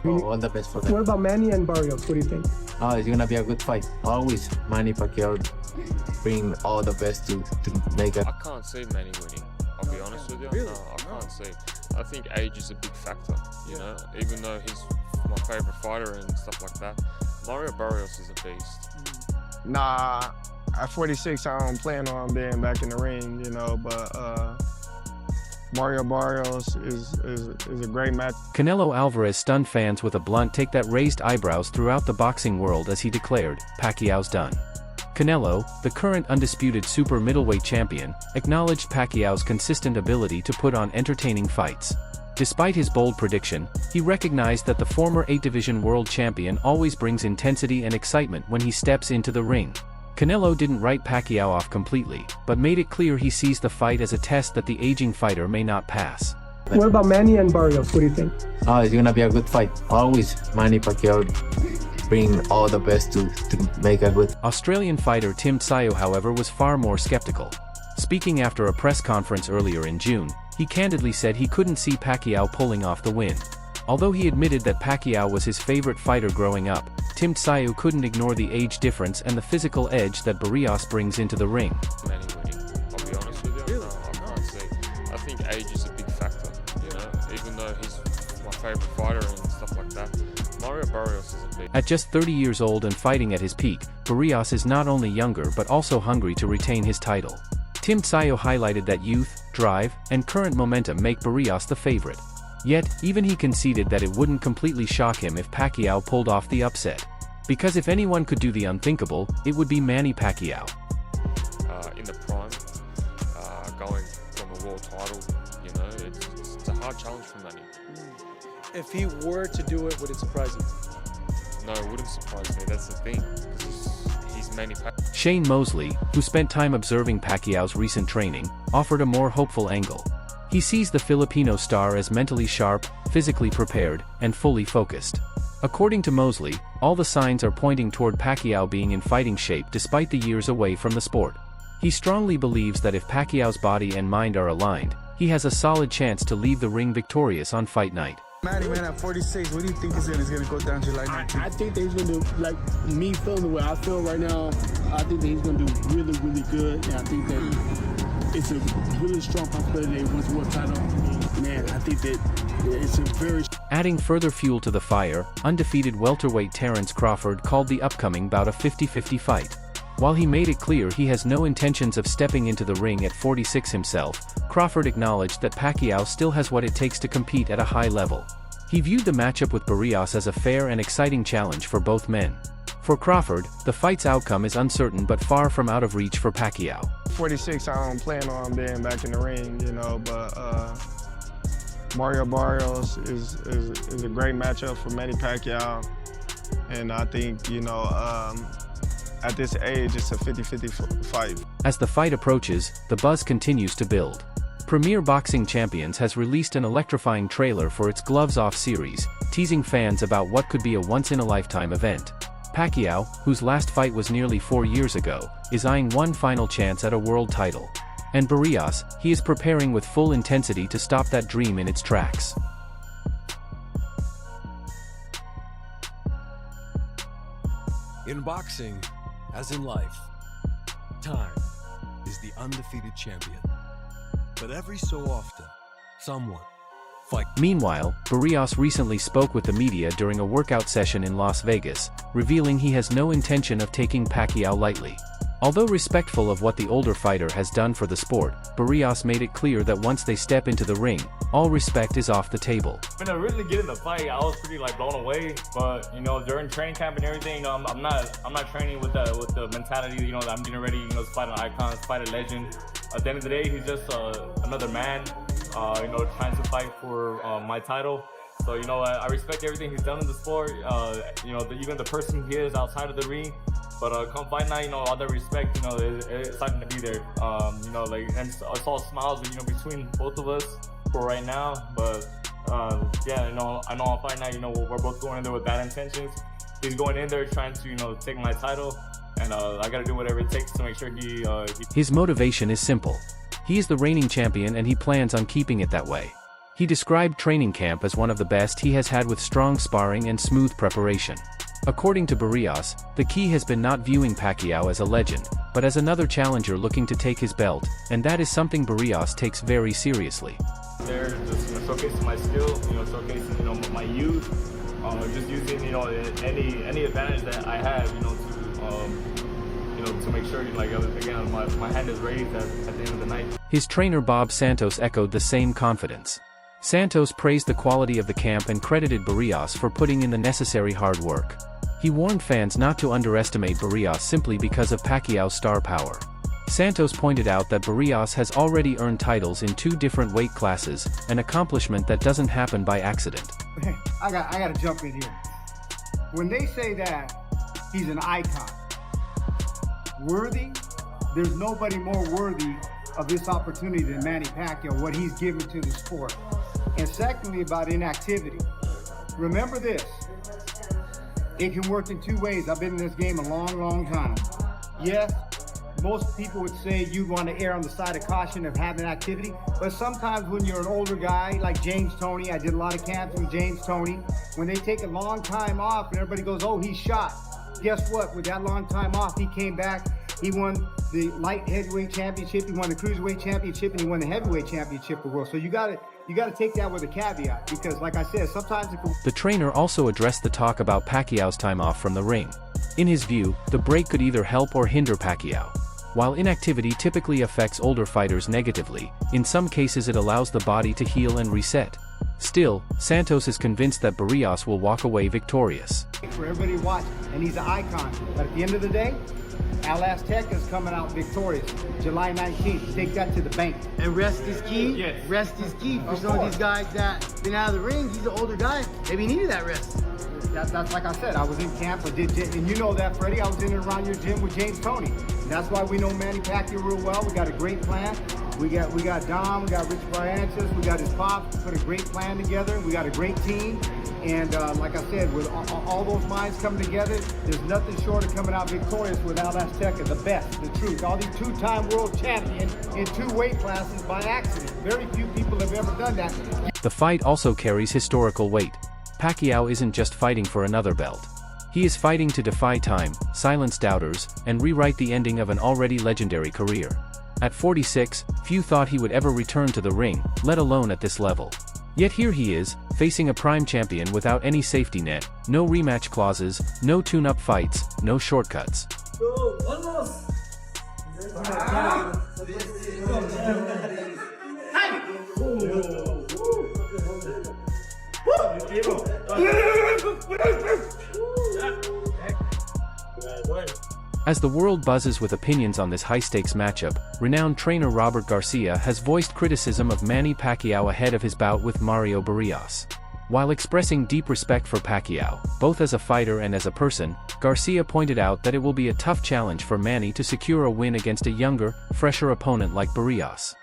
Oh, all the best for them. What about Manny and Barrios? What do you think? Oh, it's gonna be a good fight. Always Manny Pacquiao bring all the best to make it. I can't see Manny winning. I'll be honest with you. Really? No, I can't see. I think age is a big factor. You know, even though he's my favorite fighter and stuff like that, Mario Barrios is a beast. Nah, at 46, I don't plan on being back in the ring, you know, but Mario Barrios is a great match. Canelo Alvarez stunned fans with a blunt take that raised eyebrows throughout the boxing world as he declared, "Pacquiao's done." Canelo, the current undisputed super middleweight champion, acknowledged Pacquiao's consistent ability to put on entertaining fights. Despite his bold prediction, he recognized that the former 8-division world champion always brings intensity and excitement when he steps into the ring. Canelo didn't write Pacquiao off completely, but made it clear he sees the fight as a test that the aging fighter may not pass. What about Manny and Barrios? What do you think? Oh, it's gonna be a good fight. Always Manny Pacquiao bring all the best to make a good. Australian fighter Tim Tszyu, however, was far more skeptical. Speaking after a press conference earlier in June, he candidly said he couldn't see Pacquiao pulling off the win. Although he admitted that Pacquiao was his favorite fighter growing up, Tim Tszyu couldn't ignore the age difference and the physical edge that Barrios brings into the ring. Manny winning. I'll be honest with you. No, I can't see. I think age is a big factor. You know, even though he's my favorite fighter and stuff like that, Mario Barrios is a beast. At just 30 years old and fighting at his peak, Barrios is not only younger but also hungry to retain his title. Tim Tszyu highlighted that youth, drive, and current momentum make Barrios the favorite. Yet, even he conceded that it wouldn't completely shock him if Pacquiao pulled off the upset. Because if anyone could do the unthinkable, it would be Manny Pacquiao. In the prime, going from a world title, you know, it's a hard challenge for Manny. If he were to do it, would it surprise you? No, it wouldn't surprise me. That's the thing. He's Manny Pacquiao. Shane Mosley, who spent time observing Pacquiao's recent training, offered a more hopeful angle. He sees the Filipino star as mentally sharp, physically prepared, and fully focused. According to Mosley, all the signs are pointing toward Pacquiao being in fighting shape despite the years away from the sport. He strongly believes that if Pacquiao's body and mind are aligned, he has a solid chance to leave the ring victorious on fight night. Manny, man, at 46, what do you think is going to go down July 19th? I think that he's going to do, like me feeling the way I feel right now, I think that he's going to do really, really good. And I think that it's a really strong possibility that he wins the world title. Man, I think that it's a very... Adding further fuel to the fire, undefeated welterweight Terence Crawford called the upcoming bout a 50-50 fight. While he made it clear he has no intentions of stepping into the ring at 46 himself, Crawford acknowledged that Pacquiao still has what it takes to compete at a high level. He viewed the matchup with Barrios as a fair and exciting challenge for both men. For Crawford, the fight's outcome is uncertain but far from out of reach for Pacquiao. 46, I don't plan on being back in the ring, you know, but Mario Barrios is a great matchup for Manny Pacquiao. And I think, you know, at this age, it's a 50-50 fight. As the fight approaches, the buzz continues to build. Premier Boxing Champions has released an electrifying trailer for its Gloves Off series, teasing fans about what could be a once-in-a-lifetime event. Pacquiao, whose last fight was nearly 4 years ago, is eyeing one final chance at a world title. And Barrios, he is preparing with full intensity to stop that dream in its tracks. In boxing, as in life, time is the undefeated champion. But every so often, someone fights. Meanwhile, Barrios recently spoke with the media during a workout session in Las Vegas, revealing he has no intention of taking Pacquiao lightly. Although respectful of what the older fighter has done for the sport, Barrios made it clear that once they step into the ring, all respect is off the table. When I really get in the fight, I was pretty blown away. But during training camp and everything, I'm not training with the mentality, that I'm getting ready, to fight an icon, fight a legend. At the end of the day, he's just another man, trying to fight for my title. So I respect everything he's done in the sport. Even the person he is outside of the ring. But come fight night, all that respect, it's exciting to be there. And it's all smiles, between both of us for right now. But yeah, I know on fight night, we're both going in there with bad intentions. He's going in there trying to, take my title, and I got to do whatever it takes to make sure he. His motivation is simple. He is the reigning champion and he plans on keeping it that way. He described training camp as one of the best he has had with strong sparring and smooth preparation. According to Barrios, the key has been not viewing Pacquiao as a legend, but as another challenger looking to take his belt, and that is something Barrios takes very seriously. They're just showcasing my skill, showcasing my youth, just using any advantage that I have, to make sure again my hand is raised at the end of the night. His trainer Bob Santos echoed the same confidence. Santos praised the quality of the camp and credited Barrios for putting in the necessary hard work. He warned fans not to underestimate Barrios simply because of Pacquiao's star power. Santos pointed out that Barrios has already earned titles in 2 different weight classes, an accomplishment that doesn't happen by accident. I gotta jump in here. When they say that he's an icon, worthy, there's nobody more worthy of this opportunity than Manny Pacquiao, what he's given to the sport. And secondly, about inactivity. Remember this, it can work in 2 ways. I've been in this game a long, long time. Yes, most people would say you want to err on the side of caution of having activity, but sometimes when you're an older guy like James Toney, I did a lot of camps with James Toney, when they take a long time off and everybody goes, oh, he's shot. Guess what? With that long time off, he came back, he won the light heavyweight championship, he won the cruiserweight championship, and he won the heavyweight championship of the world. So you got to take that with a caveat, because like I said, sometimes The trainer also addressed the talk about Pacquiao's time off from the ring. In his view, the break could either help or hinder Pacquiao. While inactivity typically affects older fighters negatively, in some cases it allows the body to heal and reset. Still, Santos is convinced that Barrios will walk away victorious. For everybody to watch, and he's an icon. But at the end of the day, Al Azteca is coming out victorious, July 19th. Take that to the bank. And rest is key. Yes. Rest is key for some of these guys that been out of the ring. He's an older guy. Maybe he needed that rest. That's like I said, I was in camp, and you know that, Freddie. I was in and around your gym with James Toney. And that's why we know Manny Pacquiao real well. We got a great plan. We got Dom, we got Rich Briantis, we got his pop. Put a great plan together. We got a great team. And like I said, with all those minds coming together, there's nothing short of coming out victorious with Al Azteca, the best, the truth. All these 2-time world champion in 2 weight classes by accident. Very few people have ever done that. The fight also carries historical weight. Pacquiao isn't just fighting for another belt. He is fighting to defy time, silence doubters, and rewrite the ending of an already legendary career. At 46, few thought he would ever return to the ring, let alone at this level. Yet here he is, facing a prime champion without any safety net, no rematch clauses, no tune-up fights, no shortcuts. As the world buzzes with opinions on this high-stakes matchup, renowned trainer Robert Garcia has voiced criticism of Manny Pacquiao ahead of his bout with Mario Barrios. While expressing deep respect for Pacquiao, both as a fighter and as a person, Garcia pointed out that it will be a tough challenge for Manny to secure a win against a younger, fresher opponent like Barrios.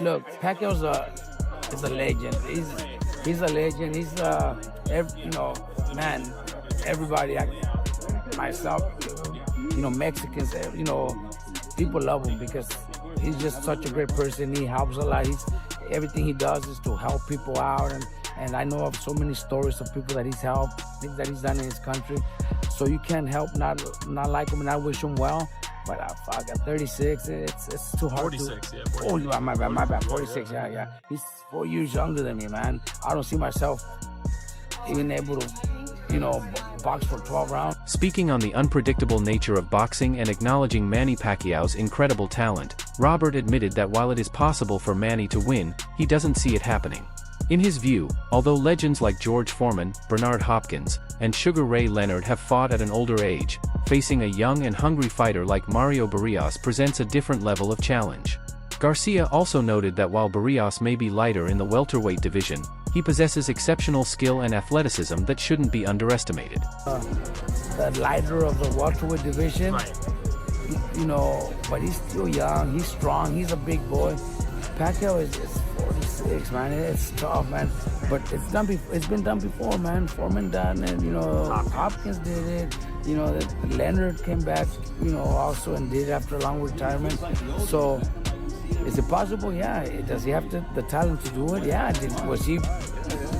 Look, Pacquiao's is a legend. He's a legend. He's man, everybody, myself, Mexicans, people love him because he's just such a great person. He helps a lot. Everything he does is to help people out, and I know of so many stories of people that he's helped, things that he's done in his country. So you can't help not like him, and I wish him well. But at 36, it's too hard. 46, yeah. 46. Oh, my bad. 46, yeah. He's 4 years younger than me, man. I don't see myself even able to, box for 12 rounds. Speaking on the unpredictable nature of boxing and acknowledging Manny Pacquiao's incredible talent, Robert admitted that while it is possible for Manny to win, he doesn't see it happening. In his view, although legends like George Foreman, Bernard Hopkins, and Sugar Ray Leonard have fought at an older age, facing a young and hungry fighter like Mario Barrios presents a different level of challenge. Garcia also noted that while Barrios may be lighter in the welterweight division, he possesses exceptional skill and athleticism that shouldn't be underestimated. The lighter of the welterweight division, right. But he's still young, he's strong, he's a big boy. Pacquiao is 46, man. It's tough, man. But it's been done before, man. Foreman done it, Hopkins did it. Leonard came back, also and did it after a long retirement. So Is it possible? Yeah. Does he have the talent to do it? Yeah. Was he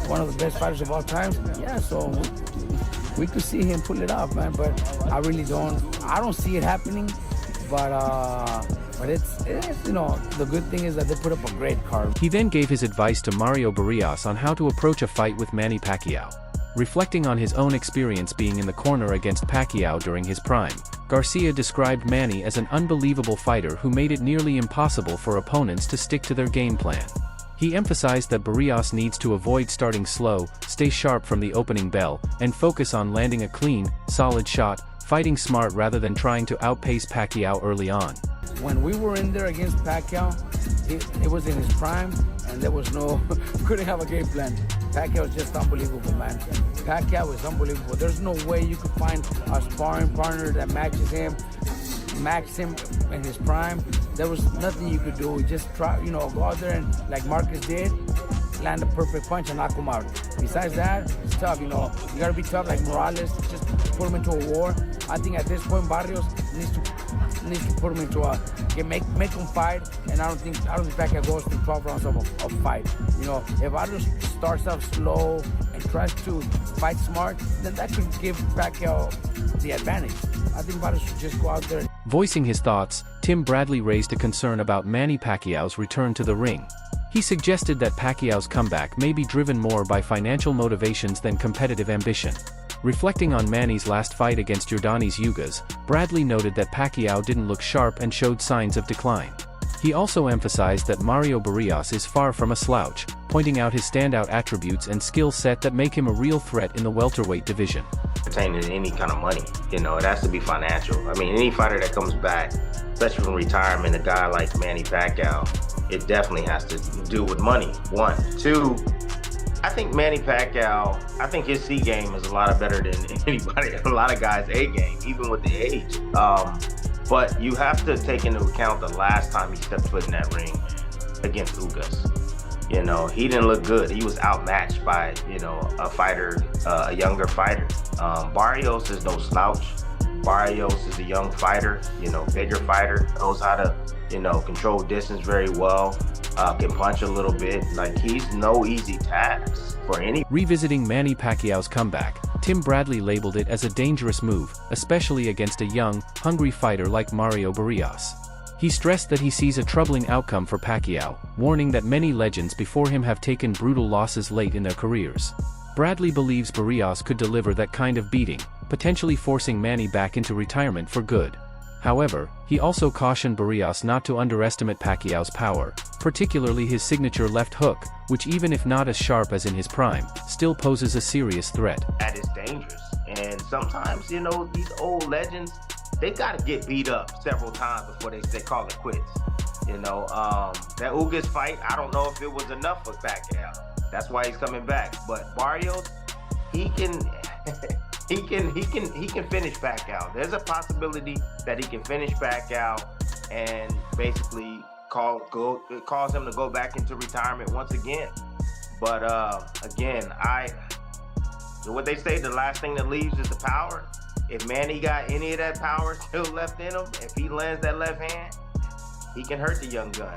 one of the best fighters of all time? Yeah. So we could see him pull it off, man. But I really don't. I don't see it happening. But it's the good thing is that they put up a great card. He then gave his advice to Mario Barrios on how to approach a fight with Manny Pacquiao. Reflecting on his own experience being in the corner against Pacquiao during his prime, Garcia described Manny as an unbelievable fighter who made it nearly impossible for opponents to stick to their game plan. He emphasized that Barrios needs to avoid starting slow, stay sharp from the opening bell, and focus on landing a clean, solid shot, fighting smart rather than trying to outpace Pacquiao early on. When we were in there against Pacquiao, it was in his prime, and there was couldn't have a game plan. Pacquiao is just unbelievable, man. Pacquiao is unbelievable. There's no way you could find a sparring partner that matches him in his prime. There was nothing you could do. Just try, go out there and, like Marcus did, land a perfect punch and knock him out. Besides that, it's tough, You gotta be tough like Morales, just put him into a war. I think at this point, Barrios needs to put him into make him fight, and I don't think Pacquiao goes to 12 rounds of fight. If Barrios starts off slow and tries to fight smart, then that could give Pacquiao the advantage. I think Barrios should just go out there. Voicing his thoughts, Tim Bradley raised a concern about Manny Pacquiao's return to the ring. He suggested that Pacquiao's comeback may be driven more by financial motivations than competitive ambition. Reflecting on Manny's last fight against Yordanis Ugas, Bradley noted that Pacquiao didn't look sharp and showed signs of decline. He also emphasized that Mario Barrios is far from a slouch, pointing out his standout attributes and skill set that make him a real threat in the welterweight division. Pertaining to any kind of money, it has to be financial. I mean, any fighter that comes back, especially from retirement, a guy like Manny Pacquiao, it definitely has to do with money, one. Two, I think Manny Pacquiao, his C game is a lot better than anybody, a lot of guys' A game, even with the age. But you have to take into account the last time he stepped foot in that ring against Ugas. He didn't look good. He was outmatched by, a fighter, a younger fighter. Barrios is no slouch. Barrios is a young fighter, bigger fighter, knows how to, control distance very well, can punch a little bit. Like, he's no easy task for any. Revisiting Manny Pacquiao's comeback, Tim Bradley labeled it as a dangerous move, especially against a young, hungry fighter like Mario Barrios. He stressed that he sees a troubling outcome for Pacquiao, warning that many legends before him have taken brutal losses late in their careers. Bradley believes Barrios could deliver that kind of beating, potentially forcing Manny back into retirement for good. However, he also cautioned Barrios not to underestimate Pacquiao's power, particularly his signature left hook, which even if not as sharp as in his prime, still poses a serious threat. That is dangerous. And sometimes, these old legends, they got to get beat up several times before they call it quits. That Ugas fight, I don't know if it was enough for Pacquiao. That's why he's coming back. But Barrios, he can finish Pacquiao. There's a possibility that he can finish Pacquiao and basically cause him to go back into retirement once again. But again, what they say, the last thing that leaves is the power. If Manny got any of that power still left in him, if he lands that left hand, he can hurt the young gun.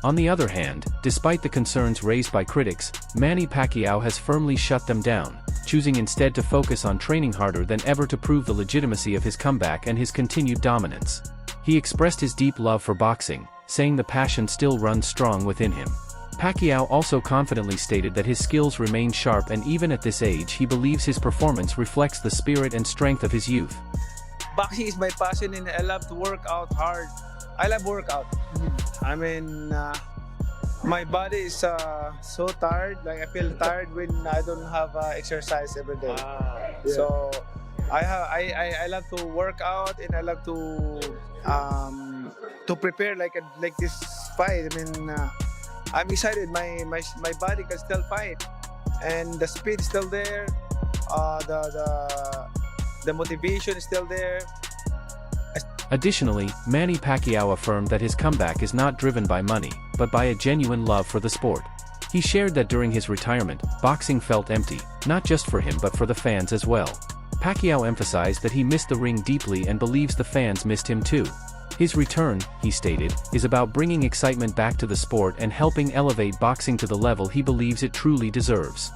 On the other hand, despite the concerns raised by critics, Manny Pacquiao has firmly shut them down, choosing instead to focus on training harder than ever to prove the legitimacy of his comeback and his continued dominance. He expressed his deep love for boxing, saying the passion still runs strong within him. Pacquiao also confidently stated that his skills remain sharp, and even at this age he believes his performance reflects the spirit and strength of his youth. Boxing is my passion and I love to work out hard. I love workout. I mean, my body is so tired. Like, I feel tired when I don't have exercise every day. Yeah. So I love to work out, and I love to prepare like this fight. I mean, I'm excited. My body can still fight, and the speed is still there. The motivation is still there. Additionally, Manny Pacquiao affirmed that his comeback is not driven by money, but by a genuine love for the sport. He shared that during his retirement, boxing felt empty, not just for him but for the fans as well. Pacquiao emphasized that he missed the ring deeply and believes the fans missed him too. His return, he stated, is about bringing excitement back to the sport and helping elevate boxing to the level he believes it truly deserves.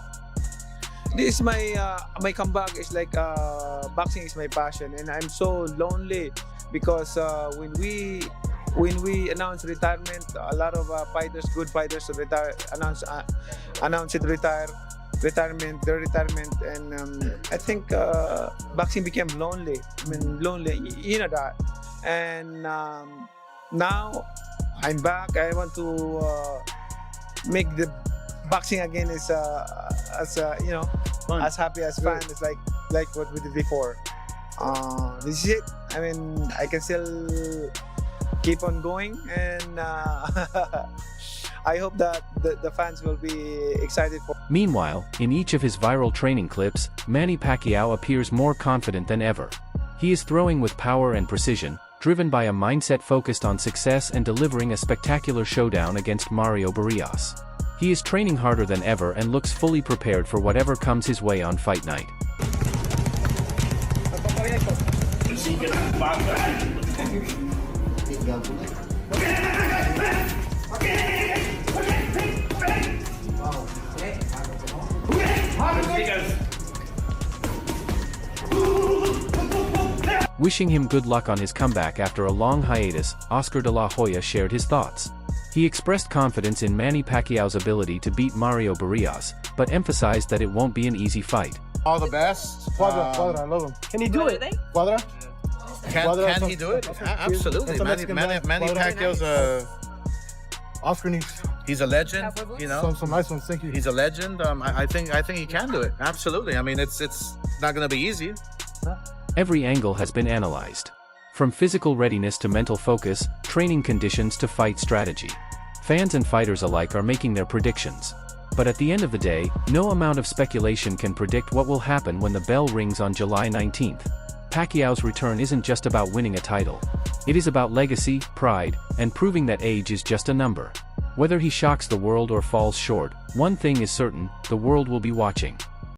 This is my comeback is like boxing is my passion, and I'm so lonely because when we announce retirement, a lot of fighters, good fighters, announce their retirement, and I think boxing became lonely. I mean, lonely, you know that. And now I'm back. I want to make the boxing again as you know, Fun. as happy as fun as like what we did before. This is it. I mean, I can still keep on going, and I hope that the fans will be excited for. Meanwhile, in each of his viral training clips, Manny Pacquiao appears more confident than ever. He is throwing with power and precision, driven by a mindset focused on success and delivering a spectacular showdown against Mario Barrios. He is training harder than ever and looks fully prepared for whatever comes his way on fight night. Wishing him good luck on his comeback after a long hiatus, Oscar de la Hoya shared his thoughts. He expressed confidence in Manny Pacquiao's ability to beat Mario Barrios, but emphasized that it won't be an easy fight. All the best. Cuadra, I love him. Can he do it? Cuadra? Can he do it? Absolutely. Manny Pacquiao's Oscar needs. He's a legend, you know. Some nice ones, thank you. He's a legend. I think he can do it. Absolutely. I mean, it's not going to be easy. Every angle has been analyzed. From physical readiness to mental focus, training conditions to fight strategy. Fans and fighters alike are making their predictions. But at the end of the day, no amount of speculation can predict what will happen when the bell rings on July 19th. Pacquiao's return isn't just about winning a title. It is about legacy, pride, and proving that age is just a number. Whether he shocks the world or falls short, one thing is certain: the world will be watching.